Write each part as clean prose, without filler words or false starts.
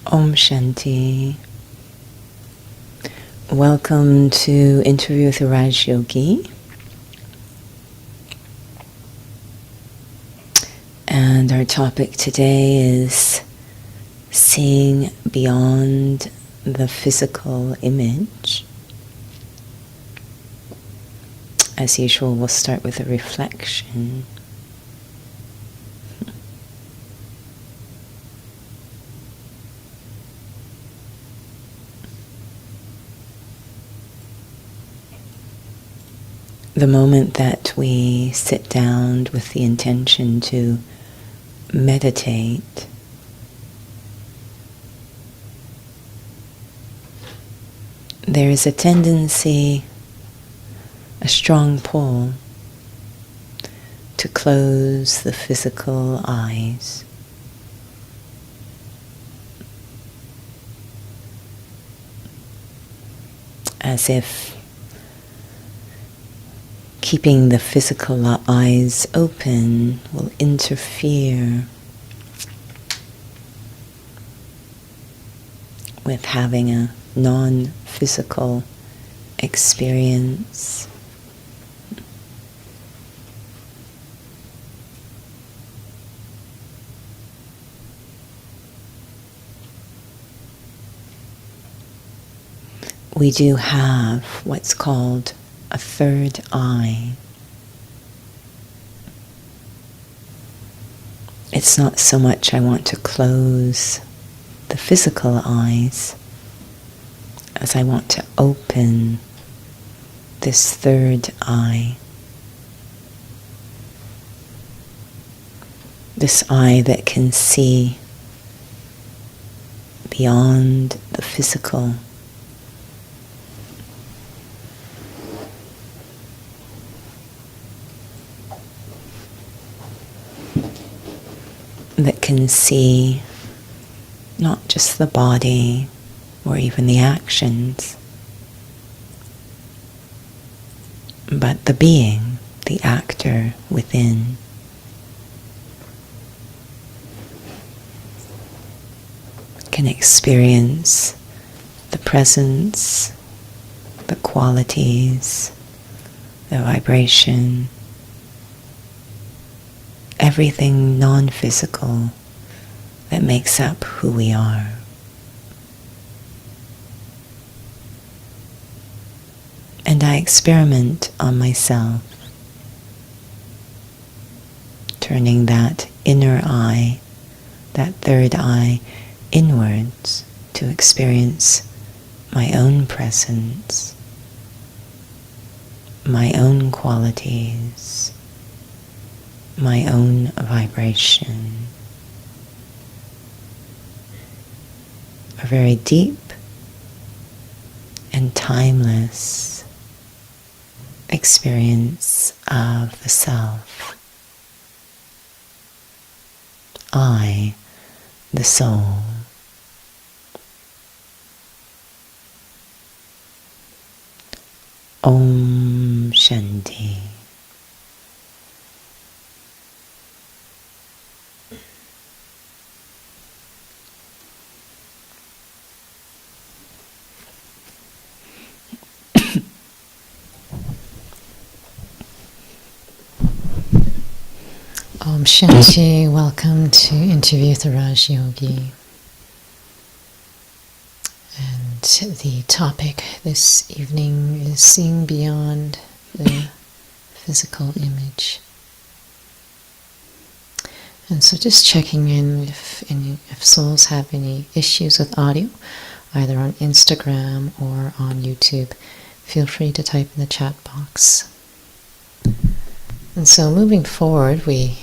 Om Shanti. Welcome to Interview with Raj Yogi. And our topic today is seeing beyond the physical image. As usual, we'll start with a reflection. The moment that we sit down with the intention to meditate, there is a tendency, a strong pull, to close the physical eyes. As if keeping the physical eyes open will interfere with having a non-physical experience. We do have what's called a third eye. It's not so much I want to close the physical eyes as I want to open this third eye. This eye that can see beyond the physical. That can see not just the body or even the actions, but the being, the actor within. Can experience the presence, the qualities, the vibration, everything non-physical that makes up who we are. And I experiment on myself, turning that inner eye, that third eye, inwards to experience my own presence, my own qualities, my own vibration. A very deep and timeless experience of the self. I, the soul. Om Shanti. Om Shanti, welcome to Interview with Raj Yogi. And the topic this evening is seeing beyond the physical image. And so just checking in if souls have any issues with audio, either on Instagram or on YouTube, feel free to type in the chat box. And so moving forward, we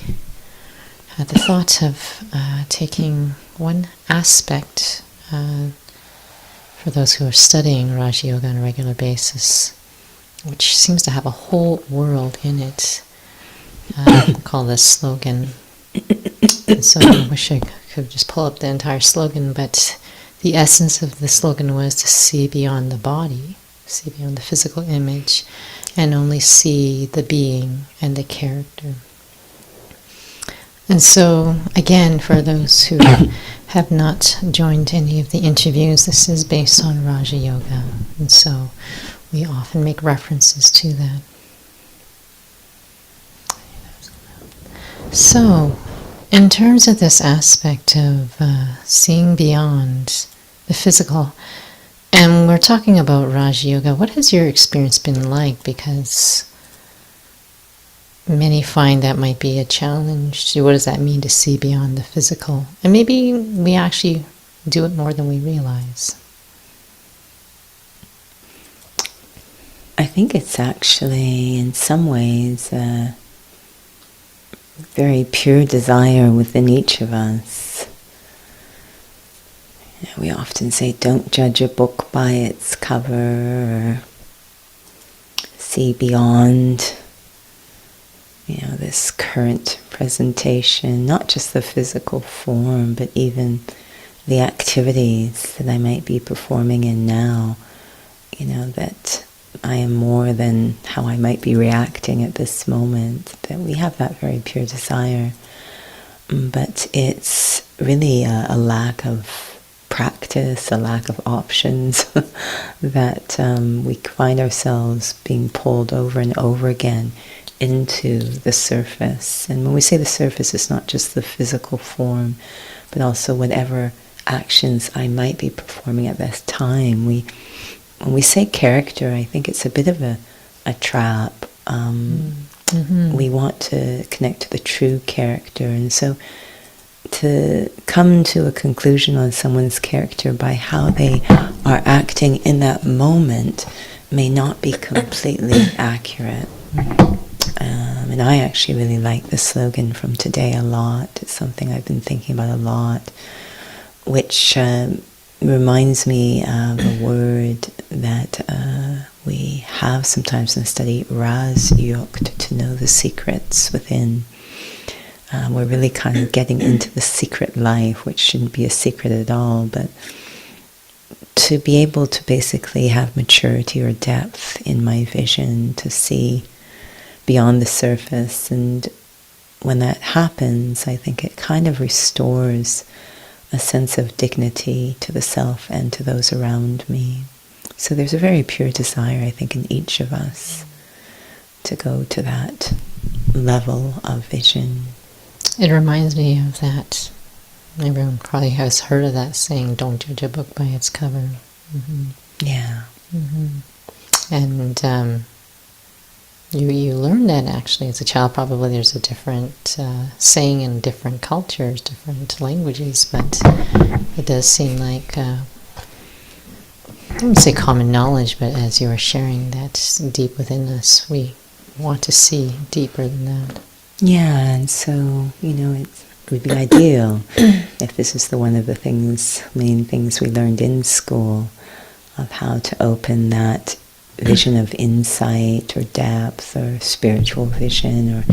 had the thought of taking one aspect for those who are studying Raja Yoga on a regular basis, which seems to have a whole world in it. We'll call this slogan. And so I wish I could just pull up the entire slogan, but the essence of the slogan was to see beyond the body, see beyond the physical image, and only see the being and the character. And so, again, for those who have not joined any of the interviews, this is based on Raja Yoga. And so we often make references to that. So, in terms of this aspect of seeing beyond the physical, and we're talking about Raja Yoga, what has your experience been like? Because many find that might be a challenge. What does that mean to see beyond the physical? And maybe we actually do it more than we realize. I think it's actually, in some ways, a very pure desire within each of us. You know, we often say, don't judge a book by its cover, or see beyond, you know, this current presentation, not just the physical form, but even the activities that I might be performing in now. You know, that I am more than how I might be reacting at this moment, that we have that very pure desire. But it's really a lack of practice, a lack of options, that we find ourselves being pulled over and over again into the surface. And when we say the surface, it's not just the physical form, but also whatever actions I might be performing at this time. When we say character, I think it's a bit of a trap. We want to connect to the true character, and so to come to a conclusion on someone's character by how they are acting in that moment may not be completely accurate. And I actually really like the slogan from today a lot. It's something I've been thinking about a lot, which reminds me of a word that we have sometimes in the study, Raz Yukt, to know the secrets within. We're really kind of getting into the secret life, which shouldn't be a secret at all, but to be able to basically have maturity or depth in my vision, to see beyond the surface. And when that happens, I think it kind of restores a sense of dignity to the self and to those around me. So there's a very pure desire, I think, in each of us to go to that level of vision. It reminds me of that. Everyone probably has heard of that saying, don't judge a book by its cover. Yeah. And you learn that actually as a child. Probably there's a different saying in different cultures, different languages, but it does seem like, I wouldn't say common knowledge, but as you are sharing, that's deep within us. We want to see deeper than that. Yeah, and so, you know, it would be ideal if this is one of the main things we learned in school, of how to open that vision of insight or depth or spiritual vision, or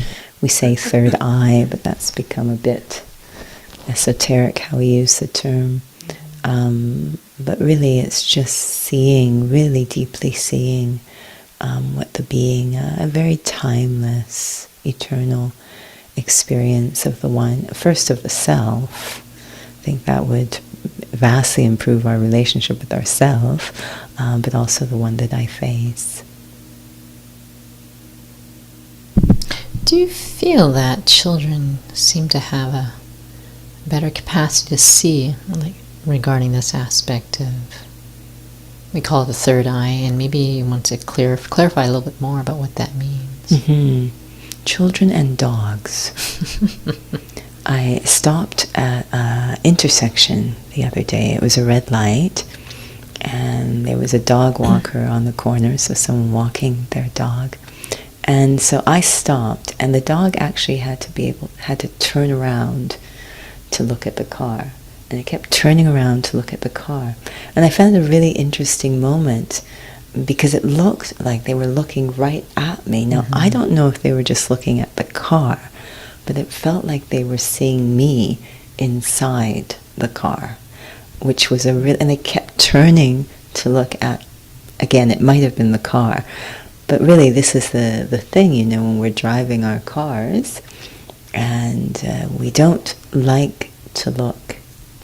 we say third eye, but that's become a bit esoteric how we use the term. But really it's just seeing, really deeply seeing what the being, a very timeless, eternal experience of the one, first of the self. I think that would vastly improve our relationship with ourselves, but also the one that I face. Do you feel that children seem to have a better capacity to see, like, regarding this aspect of, we call it the third eye, and maybe you want to clarify a little bit more about what that means? Children and dogs. I stopped at an intersection the other day. It was a red light, and there was a dog walker on the corner, so someone walking their dog. And so I stopped, and the dog actually had to turn around to look at the car. And it kept turning around to look at the car. And I found it a really interesting moment, because it looked like they were looking right at me. Now, I don't know if they were just looking at the car, but it felt like they were seeing me inside the car, which was and they kept turning to look at, again, it might have been the car, but really this is the thing, you know, when we're driving our cars, And we don't like to look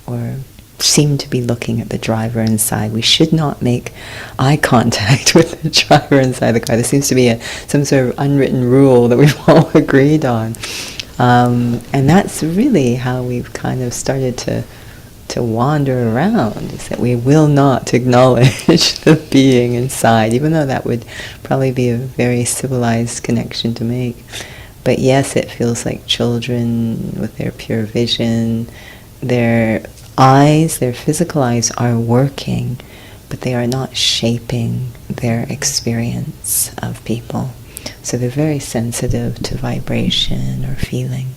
or seem to be looking at the driver inside. We should not make eye contact with the driver inside the car. There seems to be some sort of unwritten rule that we've all agreed on. And that's really how we've kind of started to wander around, is that we will not acknowledge the being inside, even though that would probably be a very civilized connection to make. But yes, it feels like children with their pure vision, their eyes, their physical eyes are working, but they are not shaping their experience of people. So they're very sensitive to vibration or feeling.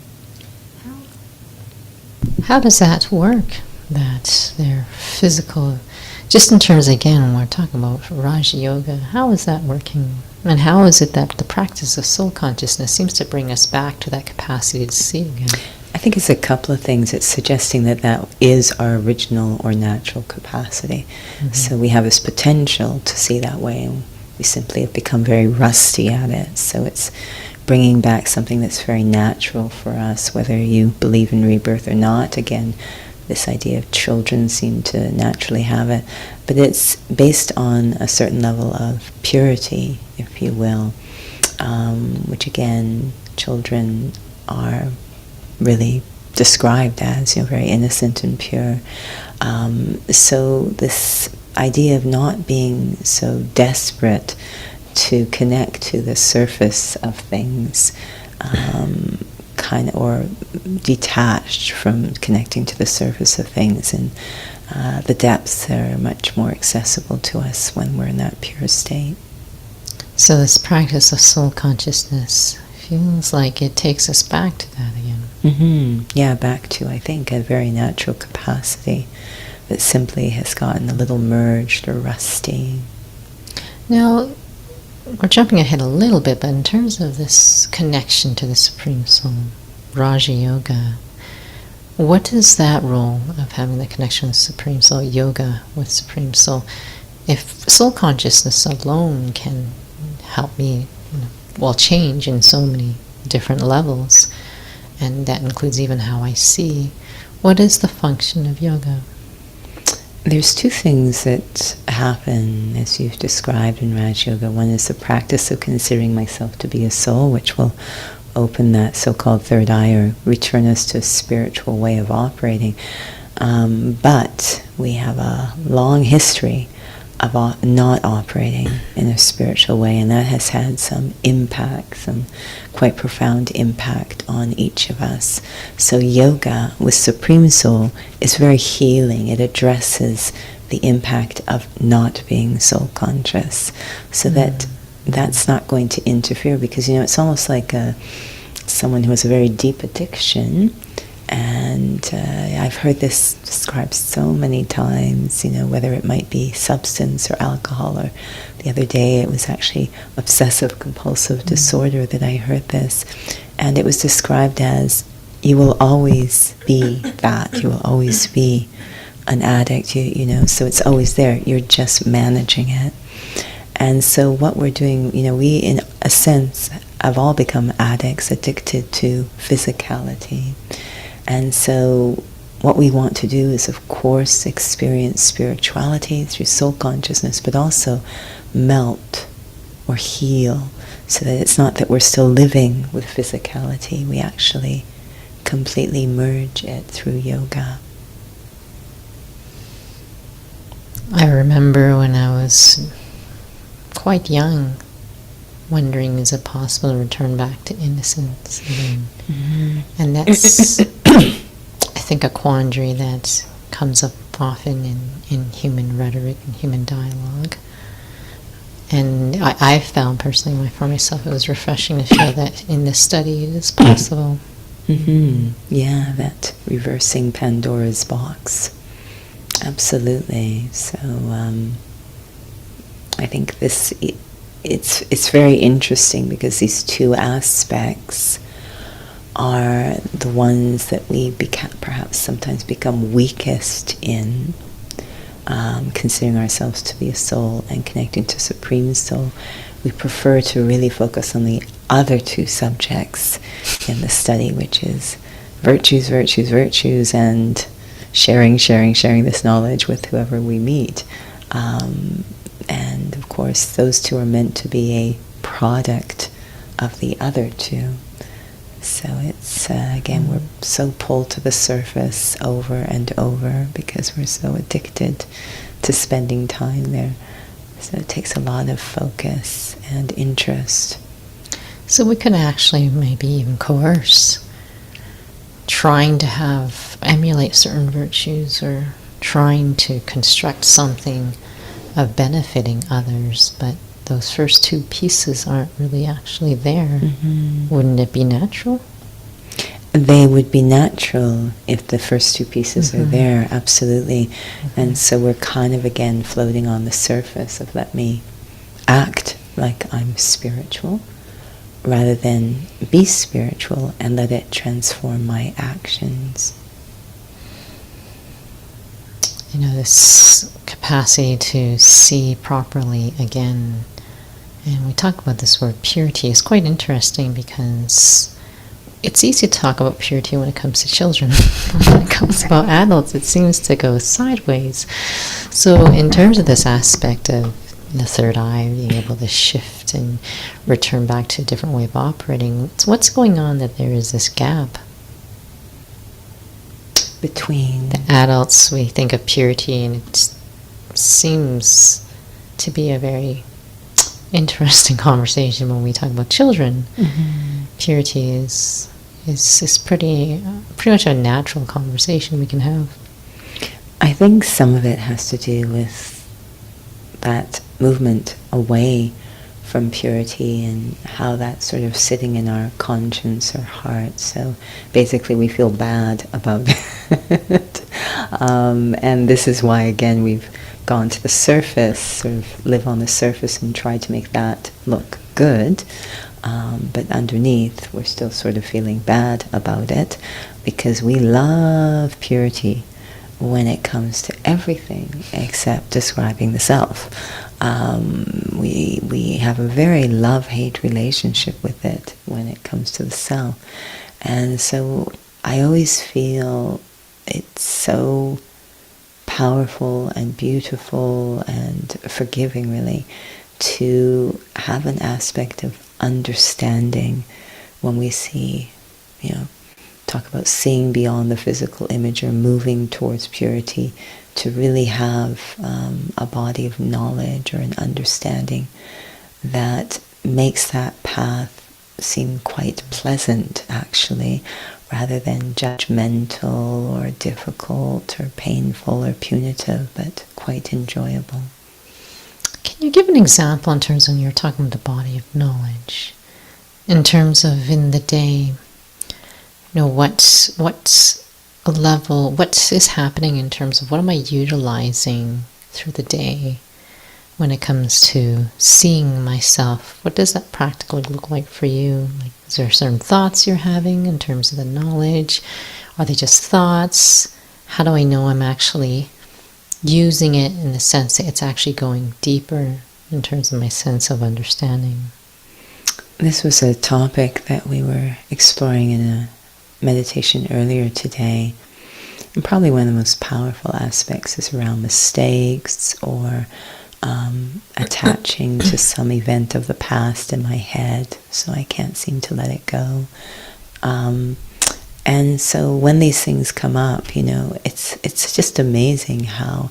How does that work? That their physical, just in terms, again, when we're talking about Raja Yoga, how is that working? And how is it that the practice of soul consciousness seems to bring us back to that capacity to see again? I think it's a couple of things. It's suggesting that that is our original or natural capacity. Mm-hmm. So we have this potential to see that way, and we simply have become very rusty at it. So it's bringing back something that's very natural for us, whether you believe in rebirth or not. Again, this idea of children seem to naturally have it, but it's based on a certain level of purity, if you will, which again, children are really described as, very innocent and pure. So this idea of not being so desperate to connect to the surface of things, or detached from connecting to the surface of things, and the depths are much more accessible to us when we're in that pure state. So this practice of soul consciousness feels like it takes us back to that again. Mm-hmm. Yeah, back to, I think, a very natural capacity that simply has gotten a little merged or rusty. Now, we're jumping ahead a little bit, but in terms of this connection to the Supreme Soul, Raja Yoga, what is that role of having the connection with Supreme Soul, yoga with Supreme Soul? If soul consciousness alone can help me, change in so many different levels, and that includes even how I see, what is the function of yoga? There's two things that happen, as you've described in Raj Yoga. One is the practice of considering myself to be a soul, which will open that so-called third eye or return us to a spiritual way of operating. But we have a long history of not operating in a spiritual way, and that has had some impact, some quite profound impact on each of us. So yoga with Supreme Soul is very healing. It addresses the impact of not being soul conscious, so that's not going to interfere, because it's almost like someone who has a very deep addiction. And I've heard this described so many times, whether it might be substance or alcohol, or the other day it was actually obsessive-compulsive disorder that I heard this. And it was described as, you will always be that. You will always be an addict, so it's always there. You're just managing it. And so what we're doing, we, in a sense, have all become addicts, addicted to physicality. And so what we want to do is, of course, experience spirituality through soul consciousness, but also melt or heal, so that it's not that we're still living with physicality. We actually completely merge it through yoga. I remember when I was quite young, wondering, is it possible to return back to innocence again? Mm-hmm. And that's, I think, a quandary that comes up often in human rhetoric and human dialogue. And I found personally, for myself, it was refreshing to feel that in this study it is possible. Mm-hmm. Yeah, that reversing Pandora's box. Absolutely. So I think it's very interesting, because these two aspects are the ones that we perhaps sometimes become weakest in, considering ourselves to be a soul and connecting to Supreme Soul. We prefer to really focus on the other two subjects in the study, which is virtues, virtues, virtues, and sharing this knowledge with whoever we meet. And of course, those two are meant to be a product of the other two. So it's, again, we're so pulled to the surface over and over because we're so addicted to spending time there. So it takes a lot of focus and interest. So we could actually maybe even coerce trying to emulate certain virtues, or trying to construct something of benefiting others, but those first two pieces aren't really actually there. Mm-hmm. Wouldn't it be natural? They would be natural if the first two pieces are there, absolutely. And so we're kind of, again, floating on the surface of let me act like I'm spiritual, rather than be spiritual and let it transform my actions. This capacity to see properly again. And we talk about this word purity. It's quite interesting because it's easy to talk about purity when it comes to children. When it comes about adults, it seems to go sideways. So in terms of this aspect of the third eye, being able to shift and return back to a different way of operating, what's going on that there is this gap? Between the adults, we think of purity, and it seems to be a very interesting conversation when we talk about children. Mm-hmm. Purity is pretty much a natural conversation we can have. I think some of it has to do with that movement away from purity and how that's sort of sitting in our conscience or heart. So basically we feel bad about it. And this is why, again, we've gone to the surface, sort of live on the surface and try to make that look good. But underneath, we're still sort of feeling bad about it because we love purity when it comes to everything except describing the self. We have a very love-hate relationship with it when it comes to the self. And so I always feel it's so powerful and beautiful and forgiving, really, to have an aspect of understanding when we see, talk about seeing beyond the physical image or moving towards purity, to really have a body of knowledge or an understanding that makes that path seem quite pleasant, actually, rather than judgmental or difficult or painful or punitive, but quite enjoyable. Can you give an example in terms of when you're talking about the body of knowledge? In terms of in the day, what's a level, what is happening in terms of what am I utilizing through the day when it comes to seeing myself? What does that practically look like for you? Like, is there certain thoughts you're having in terms of the knowledge? Are they just thoughts? How do I know I'm actually using it in the sense that it's actually going deeper in terms of my sense of understanding? This was a topic that we were exploring in a meditation earlier today. And probably one of the most powerful aspects is around mistakes or attaching to some event of the past in my head, so I can't seem to let it go. And so when these things come up, it's just amazing how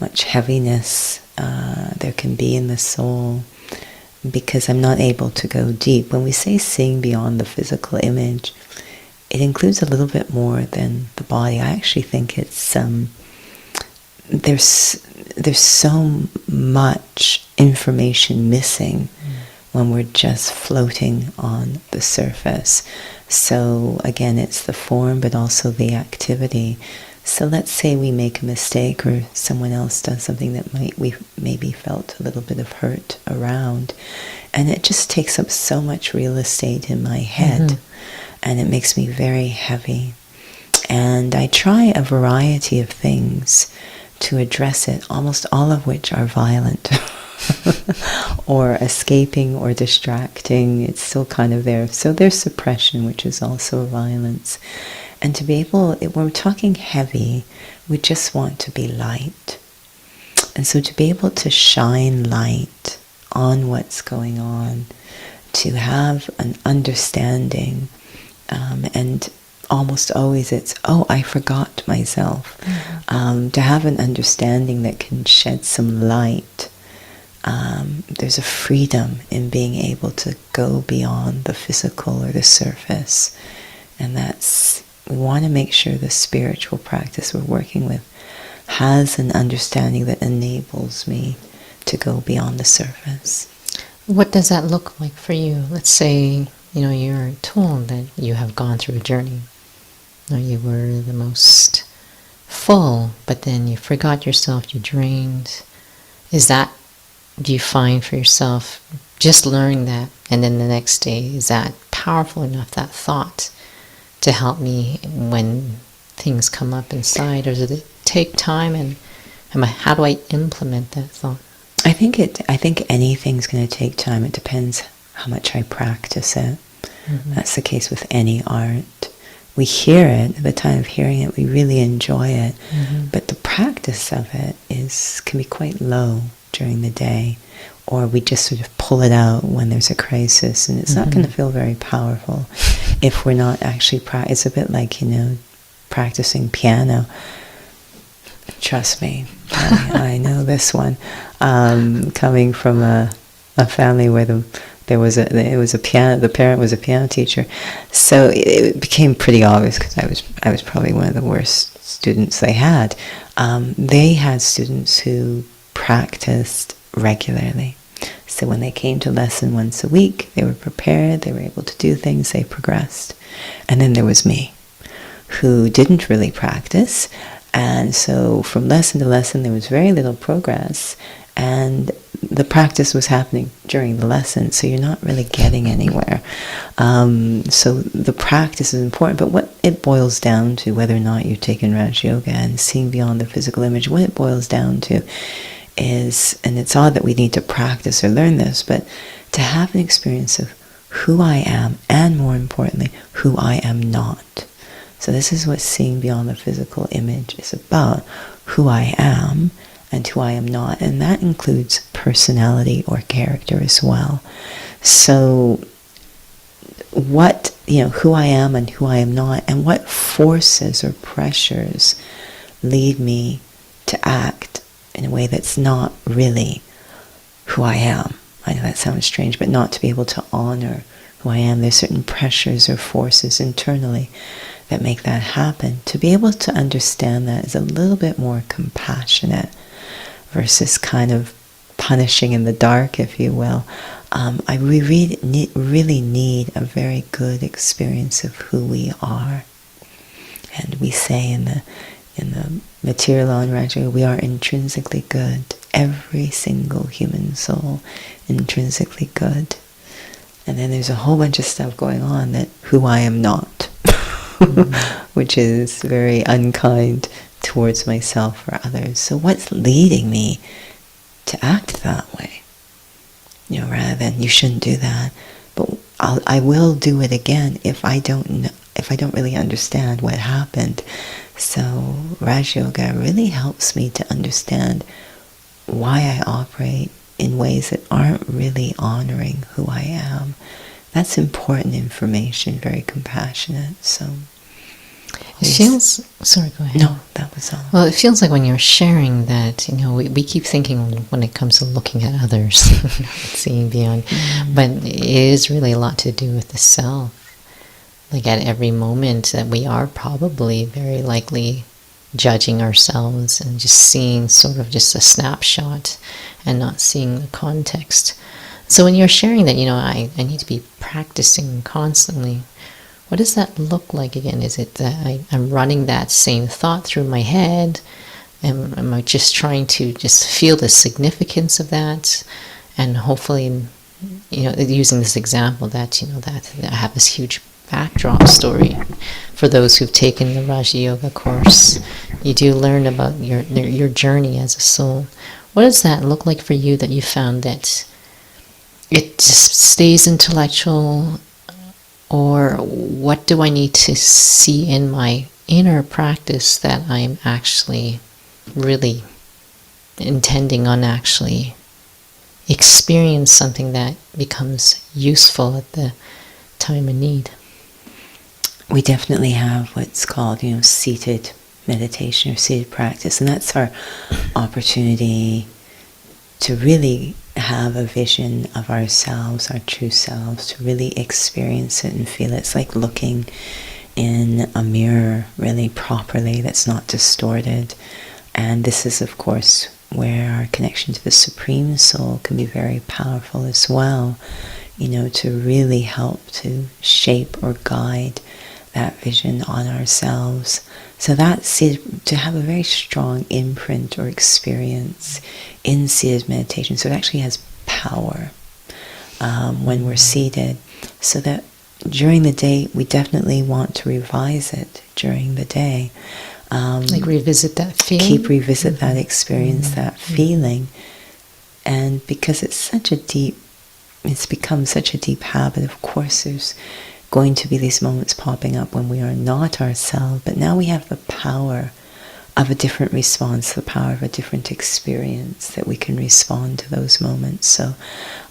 much heaviness there can be in the soul, because I'm not able to go deep. When we say seeing beyond the physical image, it includes a little bit more than the body. I actually think it's there's so much information missing when we're just floating on the surface. So again, it's the form, but also the activity. So let's say we make a mistake, or someone else does something that we maybe felt a little bit of hurt around, and it just takes up so much real estate in my head, and it makes me very heavy. And I try a variety of things to address it, almost all of which are violent. or escaping or distracting. It's still kind of there. So there's suppression, which is also violence. And to be able, when we're talking heavy, we just want to be light. And so to be able to shine light on what's going on, to have an understanding, and almost always it's, oh, I forgot myself. To have an understanding that can shed some light. There's a freedom in being able to go beyond the physical or the surface. And we want to make sure the spiritual practice we're working with has an understanding that enables me to go beyond the surface. What does that look like for you? Let's say, you're told that you have gone through a journey. You were the most full, but then you forgot yourself, you drained. Do you find for yourself just learning that, and then the next day, is that powerful enough, that thought, to help me when things come up inside, or does it take time, and how do I implement that thought? I think anything's going to take time. It depends how much I practice it. That's the case with any art. We hear it, at the time of hearing it, we really enjoy it, but the practice of it can be quite low during the day, or we just sort of pull it out when there's a crisis, and it's not going to feel very powerful if we're not actually it's a bit like, practicing piano. Trust me, I know this one. Coming from a family where the parent was a piano teacher, so it became pretty obvious, because I was probably one of the worst students they had. They had students who practiced regularly. So when they came to lesson once a week, they were prepared, they were able to do things, they progressed. And then there was me, who didn't really practice. And so from lesson to lesson, there was very little progress. And the practice was happening during the lesson, so you're not really getting anywhere. So the practice is important, but what it boils down to, whether or not you've taken Raj Yoga and seeing beyond the physical image, what it boils down to is, and it's odd that we need to practice or learn this, but to have an experience of who I am, and more importantly, who I am not. So this is what seeing beyond the physical image is about, who I am and who I am not, and that includes personality or character as well. So who I am and who I am not, and what forces or pressures lead me to act in a way that's not really who I am. I know that sounds strange, but not to be able to honor who I am. There's certain pressures or forces internally that make that happen. To be able to understand that is a little bit more compassionate versus kind of punishing in the dark, if you will. We really need a very good experience of who we are. And we say in the material law in Raja, we are intrinsically good. Every single human soul, intrinsically good. And then there's a whole bunch of stuff going on that who I am not, which is very unkind towards myself or others. So what's leading me to act that way? Rather than you shouldn't do that, but I will do it again if I don't really understand what happened. So Raj Yoga really helps me to understand why I operate in ways that aren't really honoring who I am. That's important information, very compassionate. So it feels... Sorry, go ahead. No, that was all. Well, it feels like when you're sharing that, we keep thinking when it comes to looking at others, seeing beyond, but it is really a lot to do with the self. Like at every moment that we are probably very likely judging ourselves and just seeing sort of just a snapshot and not seeing the context. So when you're sharing that, I need to be practicing constantly, what does that look like again? Is it that I'm running that same thought through my head? Am I just trying to just feel the significance of that? And hopefully, using this example that I have this huge backdrop story. For those who've taken the Raja Yoga course, you do learn about your journey as a soul. What does that look like for you, that you found that it just stays intellectual, or what do I need to see in my inner practice that I'm actually really intending on actually experience something that becomes useful at the time of need? We definitely have what's called, seated meditation or seated practice, and that's our opportunity to really have a vision of ourselves, our true selves, to really experience it and feel it. It's like looking in a mirror really properly, that's not distorted. And this is, of course, where our connection to the Supreme Soul can be very powerful as well, to really help to shape or guide that vision on ourselves. So that's it, to have a very strong imprint or experience in seated meditation. So it actually has power when we're seated. So that during the day, we definitely want to revise it during the day. Like revisit that feeling? Revisit that experience, that feeling. And because it's become such a deep habit, of course there's going to be these moments popping up when we are not ourselves, but now we have the power of a different response, the power of a different experience, that we can respond to those moments. So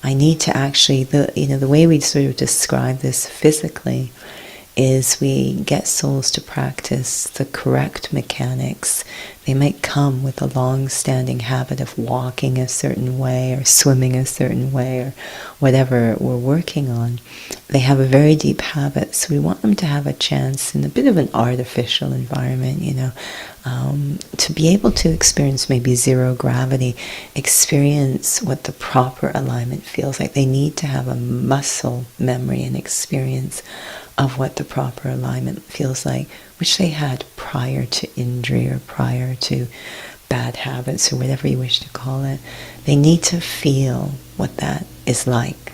I need to actually, the way we sort of describe this physically is we get souls to practice the correct mechanics. They might come with a long-standing habit of walking a certain way or swimming a certain way or whatever we're working on. They have a very deep habit, so we want them to have a chance in a bit of an artificial environment, to be able to experience maybe zero gravity, experience what the proper alignment feels like. They need to have a muscle memory and experience of what the proper alignment feels like, which they had prior to injury or prior to bad habits or whatever you wish to call it. They need to feel what that is like.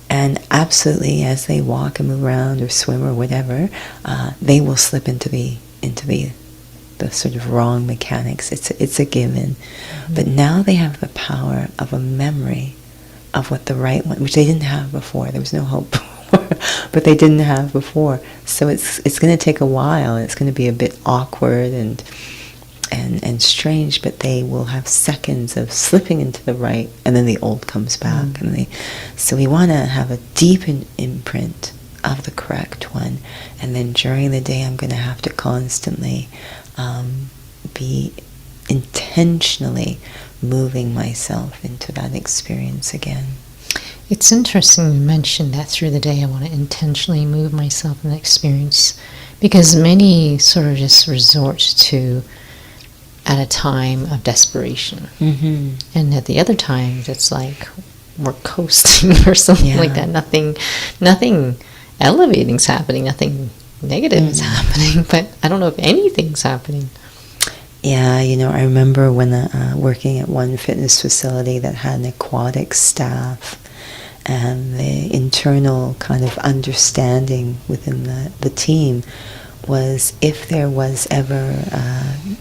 And absolutely, as they walk and move around or swim or whatever, they will slip into the sort of wrong mechanics. It's a given. Mm-hmm. But now they have the power of a memory of what the right one, which they didn't have before. There was no hope. But they didn't have before. So it's going to take a while. It's going to be a bit awkward and strange, but they will have seconds of slipping into the right, and then the old comes back. Mm. So we want to have a deep imprint of the correct one, and then during the day I'm going to have to constantly be intentionally moving myself into that experience again. It's interesting you mentioned that through the day I want to intentionally move myself in the experience, because many sort of just resort to at a time of desperation. Mm-hmm. And at the other times it's like we're coasting or something like that. Nothing elevating's happening, nothing negative is happening, but I don't know if anything's happening. Yeah, I remember when working at one fitness facility that had an aquatic staff, and the internal kind of understanding within the team was, if there was ever,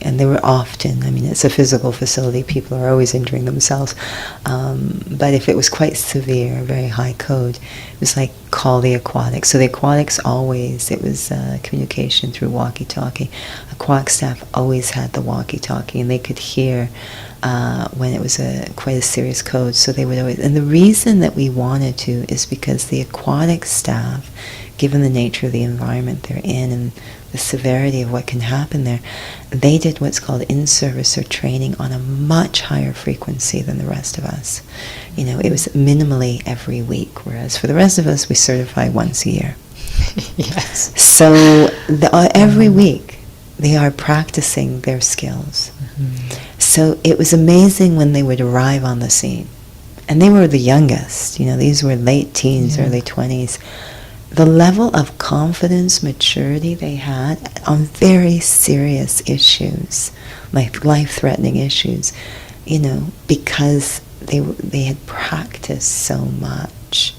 and there were often, it's a physical facility, people are always injuring themselves, but if it was quite severe, very high code, it was like, call the aquatics. So the aquatics always, it was communication through walkie-talkie. Aquatic staff always had the walkie-talkie, and they could hear when it was quite a serious code, so they would always, and the reason that we wanted to is because the aquatic staff, given the nature of the environment they're in and the severity of what can happen there, they did what's called in-service or training on a much higher frequency than the rest of us. It was minimally every week, whereas for the rest of us, we certify once a year. Yes. So every week, they are practicing their skills. Mm-hmm. So it was amazing when they would arrive on the scene. And they were the youngest. These were late teens, early 20s. The level of confidence, maturity they had on very serious issues, like life-threatening issues, because they had practiced so much.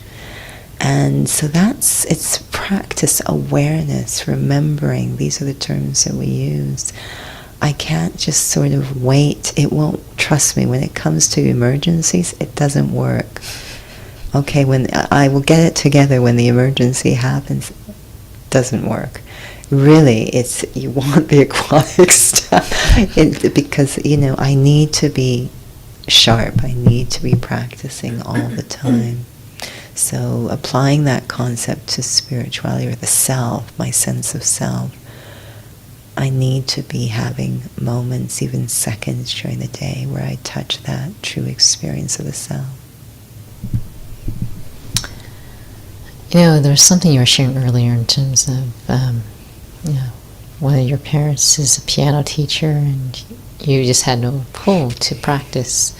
And so it's practice awareness, remembering, these are the terms that we use, I can't just sort of wait. It won't, trust me, when it comes to emergencies, it doesn't work. Okay, when I will get it together when the emergency happens, doesn't work. Really, it's, you want the aquatic stuff because, I need to be sharp. I need to be practicing all the time. So applying that concept to spirituality, or the self, my sense of self, I need to be having moments, even seconds during the day, where I touch that true experience of the self. There's something you were sharing earlier in terms of, one of your parents is a piano teacher, and you just had no pull to practice,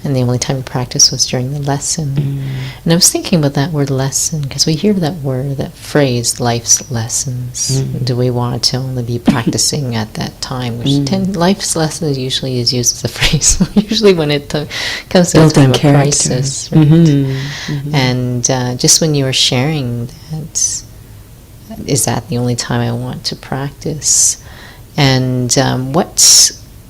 and the only time you practiced was during the lesson. And I was thinking about that word lesson, because we hear that word, that phrase, life's lessons. Do we want to only be practicing at that time? Which life's lessons usually is used as a phrase, usually when it comes to a time of crisis. Right? And just when you were sharing that, is that the only time I want to practice? And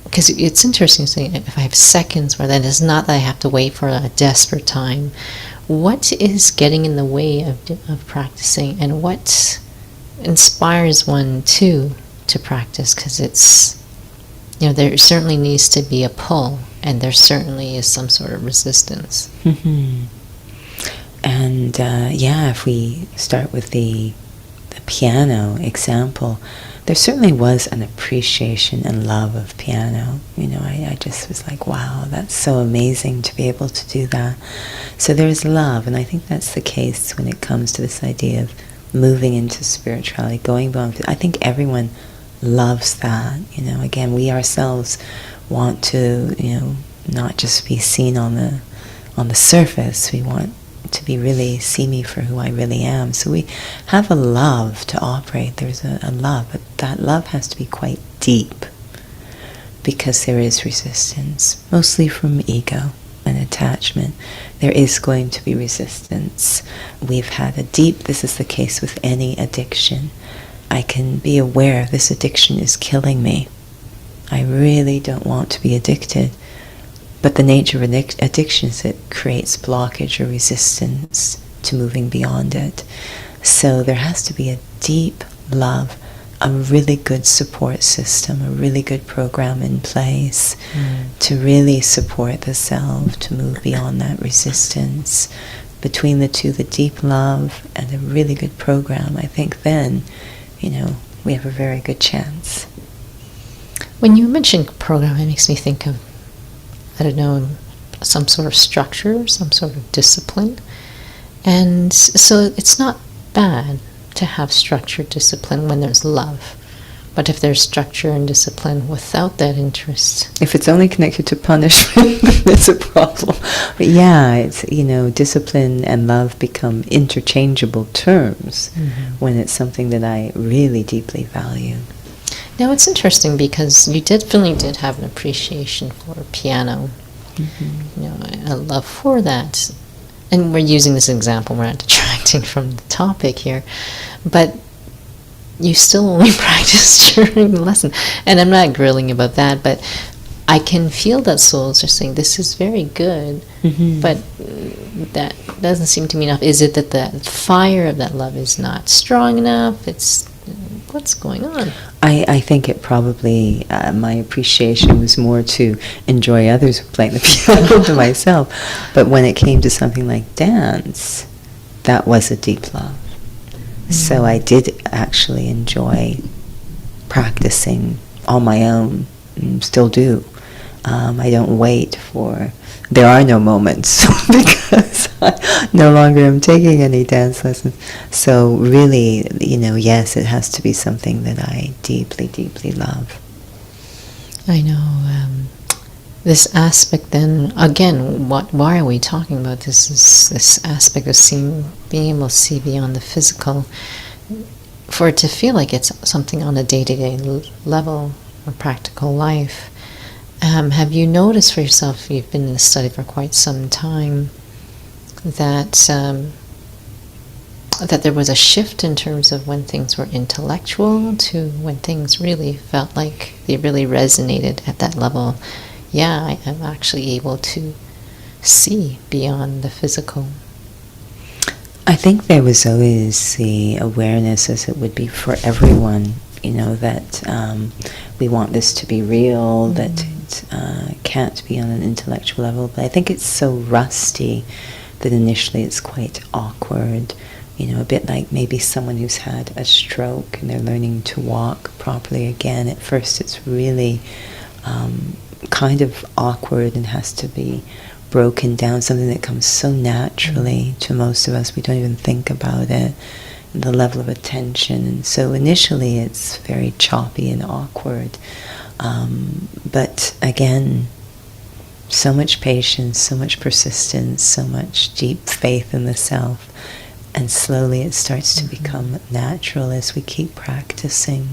because it's interesting saying, if I have seconds where that is not that I have to wait for a desperate time, what is getting in the way of practicing, and what inspires one to practice? Because it's, there certainly needs to be a pull, and there certainly is some sort of resistance. And if we start with the piano example, there certainly was an appreciation and love of piano. I just was like, wow, that's so amazing to be able to do that. So there's love, and I think that's the case when it comes to this idea of moving into spirituality, going beyond. I think everyone loves that. Again, we ourselves want to, not just be seen on the surface. We want to be really, see me for who I really am. So we have a love to operate. There's a love, but that love has to be quite deep, because there is resistance, mostly from ego and attachment. There is going to be resistance. We've had this is the case with any addiction. I can be aware this addiction is killing me. I really don't want to be addicted. But the nature of addiction is it creates blockage or resistance to moving beyond it. So there has to be a deep love, a really good support system, a really good program in place to really support the self, to move beyond that resistance. Between the two, the deep love and a really good program, I think then, we have a very good chance. When you mention program, it makes me think of, I don't know, some sort of structure, some sort of discipline. And so it's not bad to have structured discipline when there's love. But if there's structure and discipline without that interest... If it's only connected to punishment, then it's a problem. But it's, discipline and love become interchangeable terms when it's something that I really deeply value. Now, it's interesting because you definitely did have an appreciation for piano, a love for that. And we're using this example, we're not detracting from the topic here, but you still only practice during the lesson. And I'm not grilling about that, but I can feel that souls are saying, this is very good, but that doesn't seem to me enough. Is it that the fire of that love is not strong enough? What's going on? I think it probably, my appreciation was more to enjoy others playing the piano to myself. But when it came to something like dance, that was a deep love. So I did actually enjoy practicing on my own, and still do. I don't wait for... There are no moments because I no longer am taking any dance lessons. So really, yes, it has to be something that I deeply, deeply love. I know. This aspect then, again, why are we talking about this? Is this aspect of being able to see beyond the physical, for it to feel like it's something on a day-to-day level of practical life. Have you noticed for yourself, you've been in the study for quite some time, that that there was a shift in terms of when things were intellectual to when things really felt like they really resonated at that level. Yeah, I am actually able to see beyond the physical. I think there was always the awareness, as it would be for everyone, that we want this to be real, that it can't be on an intellectual level. But I think it's so rusty that initially it's quite awkward. A bit like maybe someone who's had a stroke and they're learning to walk properly again. At first it's really kind of awkward and has to be broken down, something that comes so naturally to most of us. We don't even think about it, the level of attention. And so initially it's very choppy and awkward. But again, so much patience, so much persistence, so much deep faith in the self. And slowly it starts to become natural as we keep practicing.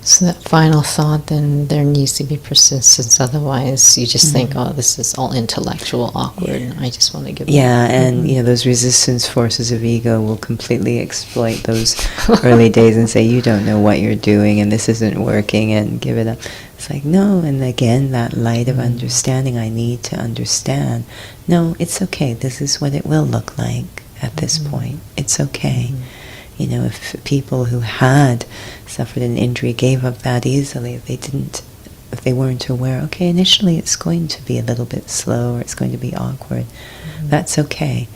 So that final thought, then there needs to be persistence. Otherwise, you just think, oh, this is all intellectual, awkward, and I just want to give up. Yeah, and those resistance forces of ego will completely exploit those early days and say, you don't know what you're doing, and this isn't working, and give it up. It's like, no, and again, that light of understanding, I need to understand. No, it's okay. This is what it will look like at this point. It's okay. If people who had suffered an injury gave up that easily, if they weren't aware, okay, initially it's going to be a little bit slow or it's going to be awkward, that's okay.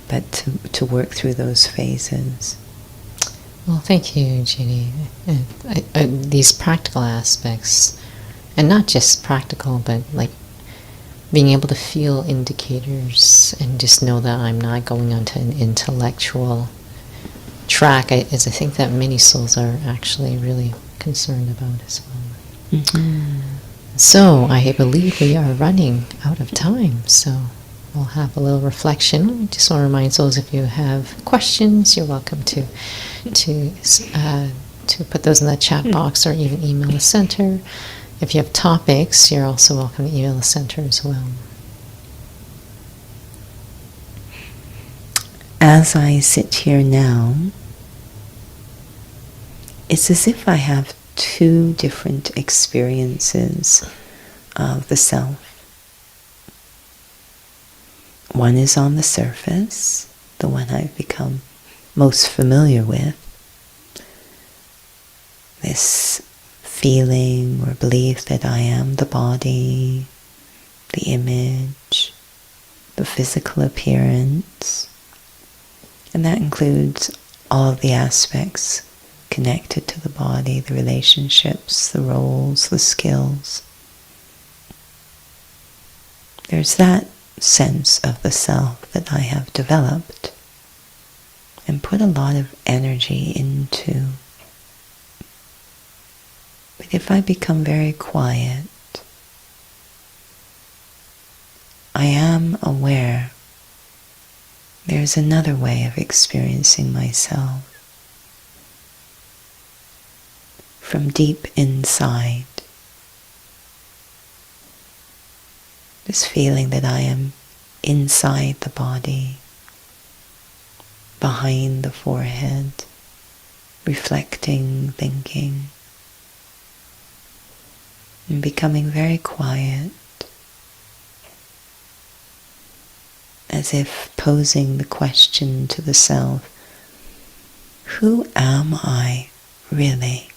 But to work through those phases. Well, thank you, Judy. These practical aspects, and not just practical, but like being able to feel indicators and just know that I'm not going onto an intellectual track, is I think that many souls are actually really concerned about as well. So I believe we are running out of time, so we'll have a little reflection. I just want to remind souls, if you have questions, you're welcome to put those in the chat box or even email the center. If you have topics, you're also welcome to email the center as well. As I sit here now, it's as if I have two different experiences of the self. One is on the surface, the one I've become most familiar with. This feeling or belief that I am the body, the image, the physical appearance. And that includes all of the aspects connected to the body, the relationships, the roles, the skills. There's that sense of the self that I have developed and put a lot of energy into. But if I become very quiet, I am aware there's another way of experiencing myself. From deep inside, this feeling that I am inside the body, behind the forehead, reflecting, thinking, and becoming very quiet, as if posing the question to the self, who am I really?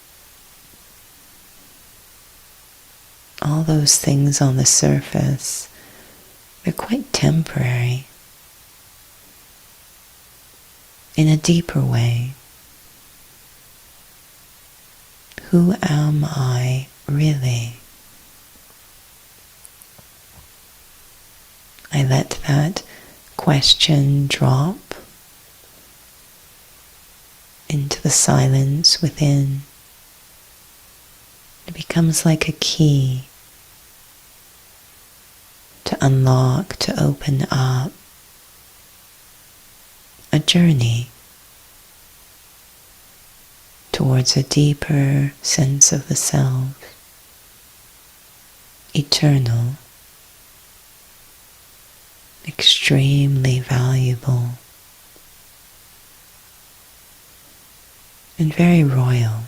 All those things on the surface, they're quite temporary. In a deeper way, who am I really? I let that question drop into the silence within. It becomes like a key to unlock, to open up a journey towards a deeper sense of the self, eternal, extremely valuable, and very royal,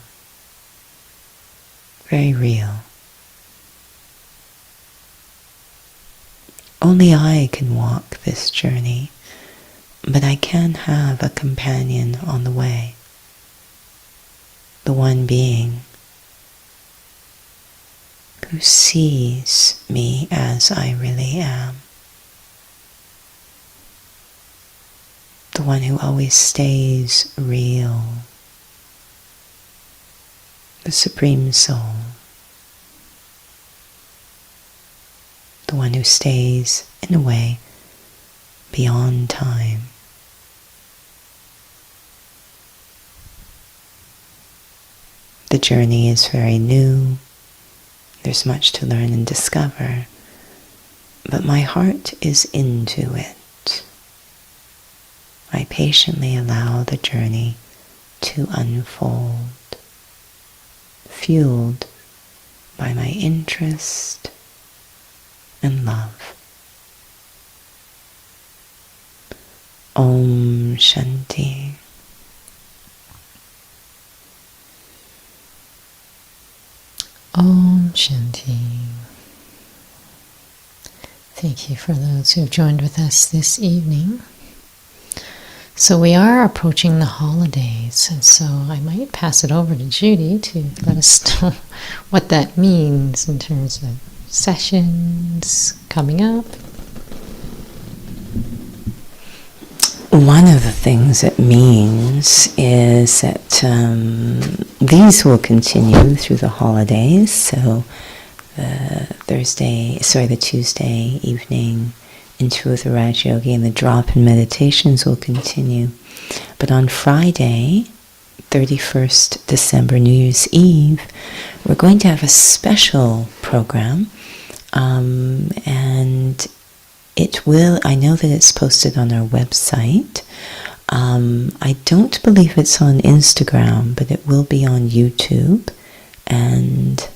very real. Only I can walk this journey, but I can have a companion on the way. The one being who sees me as I really am. The one who always stays real. The Supreme Soul. The one who stays, in a way, beyond time. The journey is very new. There's much to learn and discover, but my heart is into it. I patiently allow the journey to unfold, fueled by my interest and love. Om Shanti. Om Shanti. Thank you for those who have joined with us this evening. So we are approaching the holidays, and so I might pass it over to Judy to let us know what that means in terms of sessions coming up. One of the things it means is that these will continue through the holidays. So the Tuesday evening Intuitive Raj Yogi and the drop-in meditations will continue. But on Friday, 31st December, New Year's Eve, we're going to have a special program, and I know that it's posted on our website. I don't believe it's on Instagram, but it will be on YouTube, and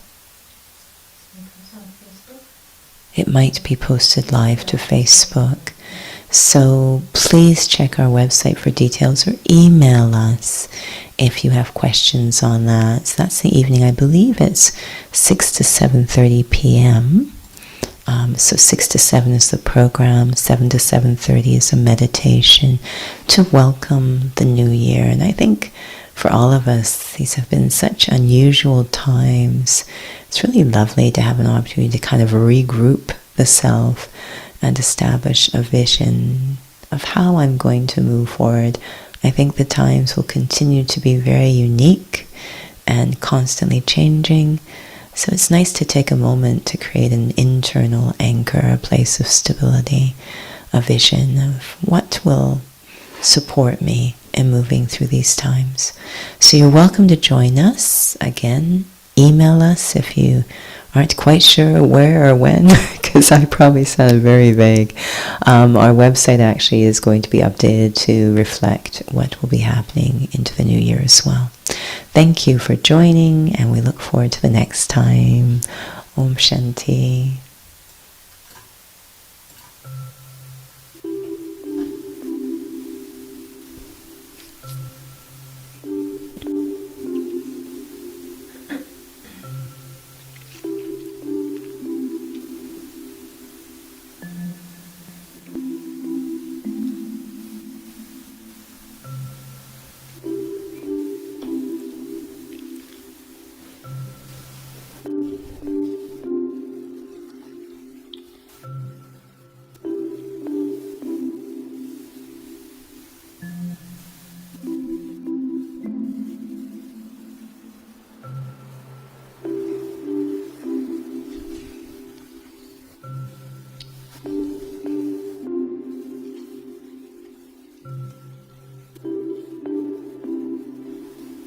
it might be posted live to Facebook. So please check our website for details or email us if you have questions on that. So that's the evening. I believe it's 6 to 7:30 p.m. So 6 to 7 is the program, 7 to 7:30 is a meditation to welcome the new year. And I think for all of us, these have been such unusual times. It's really lovely to have an opportunity to kind of regroup the self and establish a vision of how I'm going to move forward. I think the times will continue to be very unique and constantly changing. So it's nice to take a moment to create an internal anchor, a place of stability, a vision of what will support me in moving through these times. So you're welcome to join us. Again, email us if you aren't quite sure where or when, because I probably sound very vague. Our website actually is going to be updated to reflect what will be happening into the new year as well. Thank you for joining, and we look forward to the next time. Om Shanti.